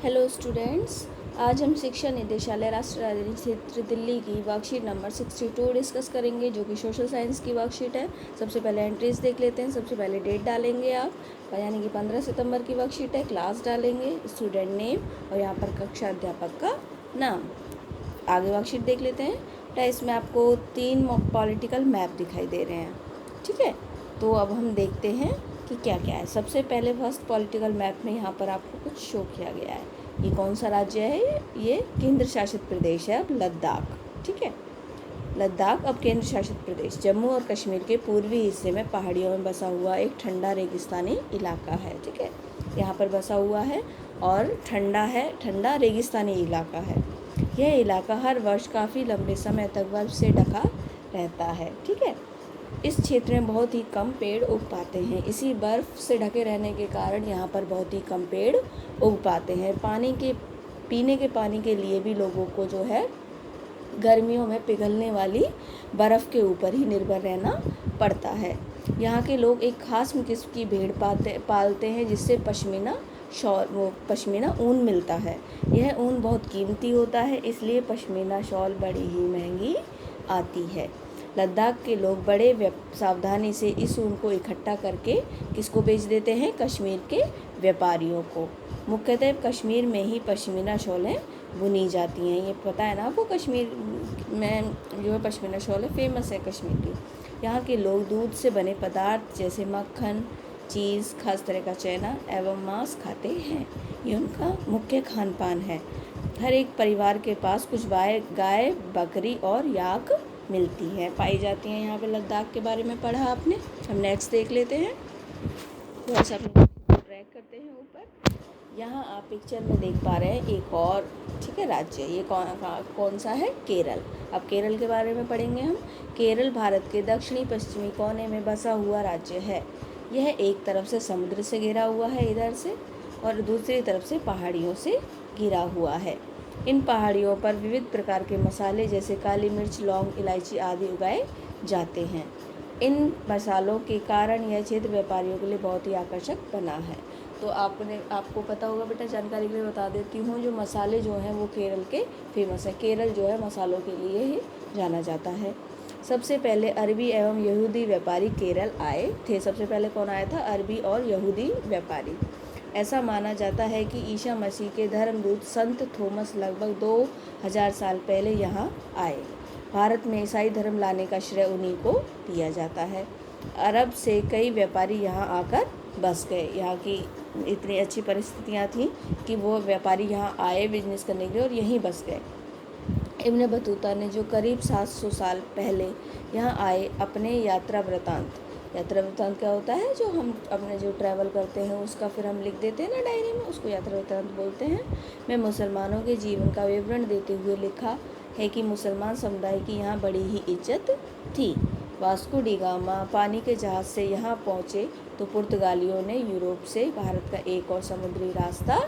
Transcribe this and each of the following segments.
Hello students, आज हम शिक्षा निदेशालय राष्ट्रीय राजधानी क्षेत्र दिल्ली की वर्कशीट नंबर 62 डिस्कस करेंगे, जो कि सोशल साइंस की वर्कशीट है। सबसे पहले एंट्रीज देख लेते हैं। सबसे पहले डेट डालेंगे आप, यानी कि 15 सितंबर की वर्कशीट है। क्लास डालेंगे, स्टूडेंट नेम और यहाँ पर कक्षा अध्यापक का नाम। आगे वर्कशीट देख लेते हैं। इसमें आपको 3 पॉलिटिकल मैप दिखाई दे रहे हैं, ठीक है। तो अब हम देखते हैं कि क्या क्या है। सबसे पहले फर्स्ट पॉलिटिकल मैप में यहाँ पर आपको कुछ शो किया गया है। ये कौन सा राज्य है? ये केंद्र शासित प्रदेश है, अब लद्दाख, ठीक है। लद्दाख अब केंद्र शासित प्रदेश। जम्मू और कश्मीर के पूर्वी हिस्से में पहाड़ियों में बसा हुआ एक ठंडा रेगिस्तानी इलाका है, ठीक है। यहाँ पर बसा हुआ है और ठंडा रेगिस्तानी इलाका है। यह इलाका हर वर्ष काफ़ी लंबे समय तक बर्फ से ढका रहता है, ठीक है। इस क्षेत्र में बहुत ही कम पेड़ उग पाते हैं। इसी बर्फ़ से ढके रहने के कारण यहाँ पर बहुत ही कम पेड़ उग पाते हैं। पीने के पानी के लिए भी लोगों को जो है गर्मियों में पिघलने वाली बर्फ़ के ऊपर ही निर्भर रहना पड़ता है। यहाँ के लोग एक खास किस्म की भेड़ पालते हैं, जिससे पश्मीना ऊन मिलता है। यह ऊन बहुत कीमती होता है, इसलिए पश्मीना शॉल बड़ी ही महंगी आती है। लद्दाख के लोग बड़े सावधानी से इस ऊन को इकट्ठा करके किसको बेच देते हैं? कश्मीर के व्यापारियों को। मुख्यतः कश्मीर में ही पश्मीना शॉलें बुनी जाती हैं। ये पता है ना आपको, कश्मीर में जो है पश्मीना शॉल है, फेमस है कश्मीर की। यहाँ के लोग दूध से बने पदार्थ जैसे मक्खन, चीज़, खास तरह का चना एवं मांस खाते हैं। ये उनका मुख्य खान पान है। हर एक परिवार के पास कुछ गाय, बकरी और याक मिलती है, पाई जाती हैं। यहाँ पे लद्दाख के बारे में पढ़ा आपने। हम नेक्स्ट देख लेते हैं। थोड़ा सा ट्रैक करते हैं ऊपर। यहाँ आप पिक्चर में देख पा रहे हैं एक और, ठीक है, राज्य। ये कौन सा है? केरल। अब केरल के बारे में पढ़ेंगे हम। केरल भारत के दक्षिणी पश्चिमी कोने में बसा हुआ राज्य है। यह एक तरफ से समुद्र से घिरा हुआ है इधर से, और दूसरी तरफ से पहाड़ियों से घिरा हुआ है। इन पहाड़ियों पर विविध प्रकार के मसाले जैसे काली मिर्च, लौंग, इलायची आदि उगाए जाते हैं। इन मसालों के कारण यह क्षेत्र व्यापारियों के लिए बहुत ही आकर्षक बना है। तो आपको पता होगा बेटा, जानकारी के लिए बता देती हूँ, जो मसाले जो हैं वो केरल के फेमस है। केरल जो है मसालों के लिए ही जाना जाता है। सबसे पहले अरबी एवं यहूदी व्यापारी केरल आए थे। सबसे पहले कौन आया था? अरबी और यहूदी व्यापारी। ऐसा माना जाता है कि ईसा मसीह के धर्मदूत संत थॉमस लगभग 2000 साल पहले यहाँ आए। भारत में ईसाई धर्म लाने का श्रेय उन्हीं को दिया जाता है। अरब से कई व्यापारी यहाँ आकर बस गए। यहाँ की इतनी अच्छी परिस्थितियाँ थीं कि वो व्यापारी यहाँ आए बिजनेस करने के लिए और यहीं बस गए। इब्न बतूता ने जो करीब 700 साल पहले यहाँ आए, अपने यात्रा वृतांत क्या होता है? जो हम अपने जो ट्रैवल करते हैं उसका फिर हम लिख देते हैं ना डायरी में, उसको यात्रा वृतांत बोलते हैं। में मुसलमानों के जीवन का विवरण देते हुए लिखा है कि मुसलमान समुदाय की यहाँ बड़ी ही इज्जत थी। वास्को डी गामा पानी के जहाज़ से यहाँ पहुँचे तो पुर्तगालियों ने यूरोप से भारत का एक और समुद्री रास्ता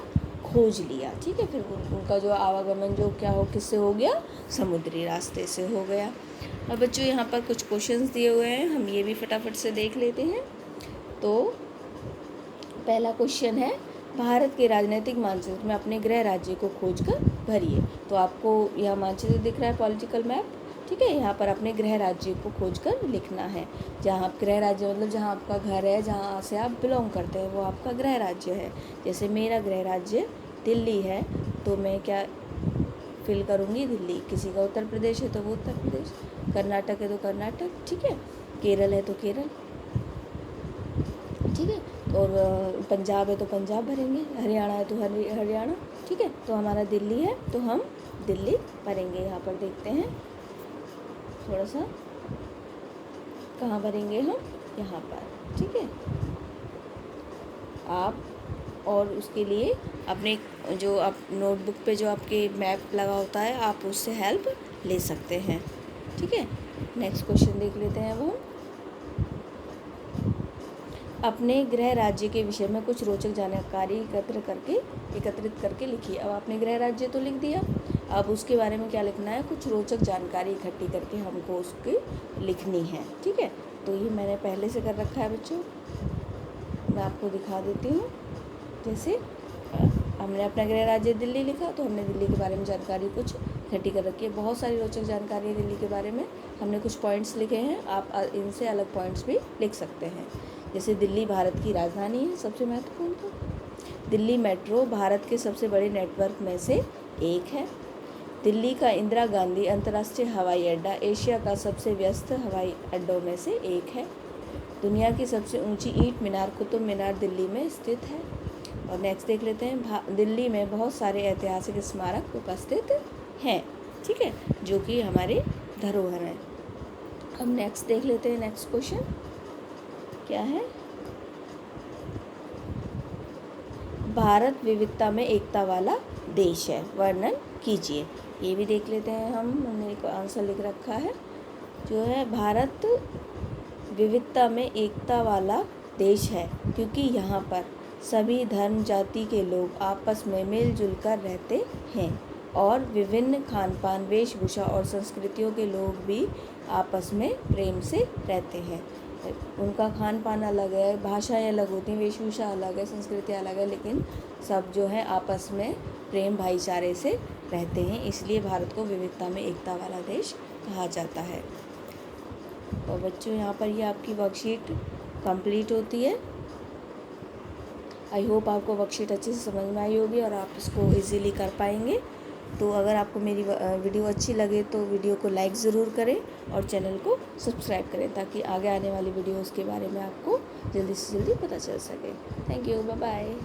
खोज लिया, ठीक है। फिर उनका जो आवागमन जो किससे हो गया? समुद्री रास्ते से हो गया। अब बच्चों यहाँ पर कुछ क्वेश्चंस दिए हुए हैं, हम ये भी फटाफट से देख लेते हैं। तो पहला क्वेश्चन है, भारत के राजनीतिक मानचित्र में अपने गृह राज्य को खोजकर भरिए। तो आपको यह मानचित्र दिख रहा है, पॉलिटिकल मैप, ठीक है। यहाँ पर अपने गृह राज्य को खोजकर लिखना है। जहाँ आप गृह राज्य मतलब जहाँ आपका घर है, जहाँ से आप बिलोंग करते हैं, वो आपका गृह राज्य है। जैसे मेरा गृह राज्य दिल्ली है, तो मैं क्या फिल करूँगी? दिल्ली। किसी का उत्तर प्रदेश है तो वो उत्तर प्रदेश, कर्नाटक है तो कर्नाटक, ठीक है। केरल है तो केरल, ठीक है। और पंजाब है तो पंजाब भरेंगे, हरियाणा है तो हरियाणा, ठीक है। तो हमारा दिल्ली है तो हम दिल्ली भरेंगे। यहाँ पर देखते हैं थोड़ा सा, कहाँ भरेंगे हम? यहाँ पर, ठीक है। आप और उसके लिए अपने जो आप नोटबुक पे जो आपके मैप लगा होता है, आप उससे हेल्प ले सकते हैं, ठीक है। नेक्स्ट क्वेश्चन देख लेते हैं वो। अपने गृह राज्य के विषय में कुछ रोचक जानकारी एकत्रित करके लिखिए। अब आपने गृह राज्य तो लिख दिया, अब उसके बारे में क्या लिखना है? कुछ रोचक जानकारी इकट्ठी करके हमको उसकी लिखनी है, ठीक है। तो ये मैंने पहले से कर रखा है बच्चों, मैं आपको दिखा देती हूँ। जैसे हमने अपना गृह राज्य दिल्ली लिखा तो हमने दिल्ली के बारे में जानकारी कुछ इकट्ठी कर रखी है। बहुत सारी रोचक जानकारी है दिल्ली के बारे में। हमने कुछ पॉइंट्स लिखे हैं, आप इनसे अलग पॉइंट्स भी लिख सकते हैं। जैसे दिल्ली भारत की राजधानी है, सबसे महत्वपूर्ण तो। दिल्ली मेट्रो भारत के सबसे बड़े नेटवर्क में से एक है। दिल्ली का इंदिरा गांधी अंतर्राष्ट्रीय हवाई अड्डा एशिया का सबसे व्यस्त हवाई अड्डों में से एक है। दुनिया की सबसे ऊंची ईंट मीनार कुतुब मीनार दिल्ली में स्थित है। और नेक्स्ट देख लेते हैं, दिल्ली में बहुत सारे ऐतिहासिक स्मारक उपस्थित हैं, ठीक है, जो कि हमारे धरोहर हैं। अब नेक्स्ट देख लेते हैं, नेक्स्ट क्वेश्चन क्या है। भारत विविधता में एकता वाला देश है, वर्णन कीजिए। ये भी देख लेते हैं हमने एक आंसर लिख रखा है जो है, भारत विविधता में एकता वाला देश है क्योंकि यहाँ पर सभी धर्म जाति के लोग आपस में मिलजुल कर रहते हैं और विभिन्न खान पान वेशभूषा और संस्कृतियों के लोग भी आपस में प्रेम से रहते हैं। उनका खान पान अलग है, भाषाएं अलग होती हैं, वेशभूषा अलग है, संस्कृति अलग है, लेकिन सब जो है आपस में प्रेम भाईचारे से रहते हैं, इसलिए भारत को विविधता में एकता वाला देश कहा जाता है। और बच्चों यहाँ पर ये आपकी वर्कशीट कंप्लीट होती है। आई होप आपको वर्कशीट अच्छे से समझ में आई होगी और आप इसको इजीली कर पाएंगे। तो अगर आपको मेरी वीडियो अच्छी लगे तो वीडियो को लाइक ज़रूर करें और चैनल को सब्सक्राइब करें ताकि आगे आने वाली वीडियोज़ के बारे में आपको जल्दी से जल्दी पता चल सके। Thank you, bye bye.